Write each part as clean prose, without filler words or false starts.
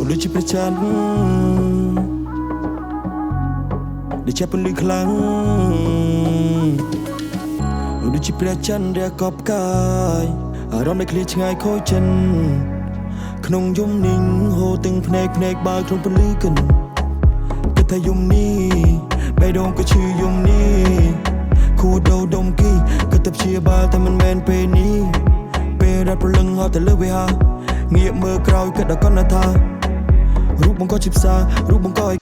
ដូចជាព្រះច័ន្ទដែលចាប់ពលឺខ្លាំងដូចជាព្រះច័ន្ទដែលកប់កាយអារម្មណ៍ដែលឃ្លាតឆ្ងាយខូចចិនក្នុងយំនីងហូរទាំងភ្នែកបើក្នុងពលឺកិនគិតថាយំនេះបេះដូងក៏ឈឺយំនេះខួរដោដុំគីគិតតែព្យាបាលតែមិនមែនពេលនេះពេលរត់ប្រលឹងហត់ទៅលើវាហាងាកមើលក្រោយគិតដល់កណ្ដាថារូបបង្កជាផ្សាររូបបង្កឲ្យ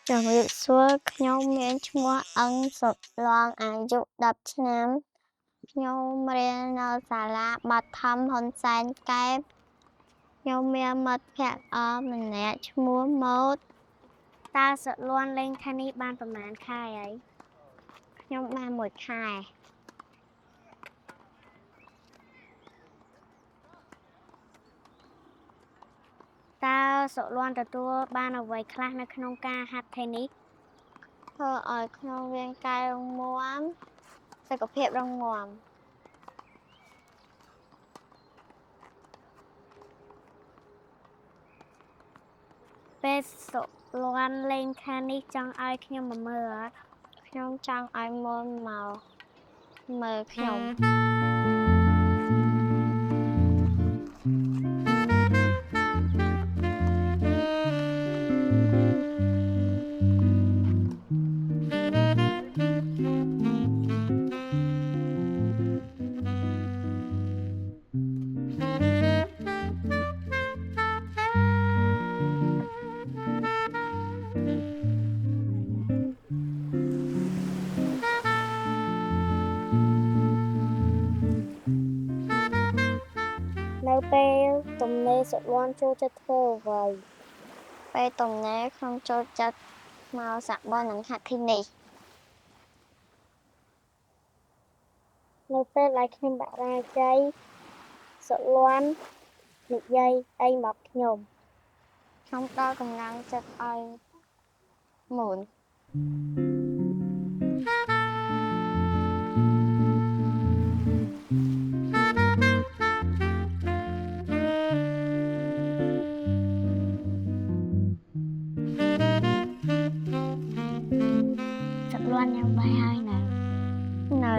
ជំរាបសួរខ្ញុំមានឈ្មោះអឹងសុតឡងអាយុ10ឆ្នាំខ្ញុំរៀននៅសាលាបឋមហ៊ុនសែនកែបខ្ញុំមានមិត្តភក្តិម្នាក់ឈ្មោះម៉ូតតើសុតលន់លេងខែនេះបានប្រហែលខែហើយខ្ញុំបាន1ខែតើសុតលន់ទទួលបានអ្វីខ្លះនៅក្នុងការហាត់ថេននីសធ្វើឲ្យក្នុងរាងកាយរឹងមាំសុខភាពរឹងមាំពេលសុតលន់លេងខែនេះចង់ឲ្យខ្ញុំមកមើលអត់ខ្ញុំចង់ឲ្យមុនមកមើលខ្ញុំនៅពេលទំនេរសុតលន់ចូលចិត្តធ្វើអ្វីពេលទំនេរខ្ញុំចូលចិត្តមកសាក់បននិងហាត់ធីនីសនៅពេលដែលខ្ញុំបរាជ័យសុតលន់និយាយអីមកខ្ញុំដល់កម្លាំងចិត្តឲ្យមុនសុតលន់ញ៉ាំបាយហើយនៅ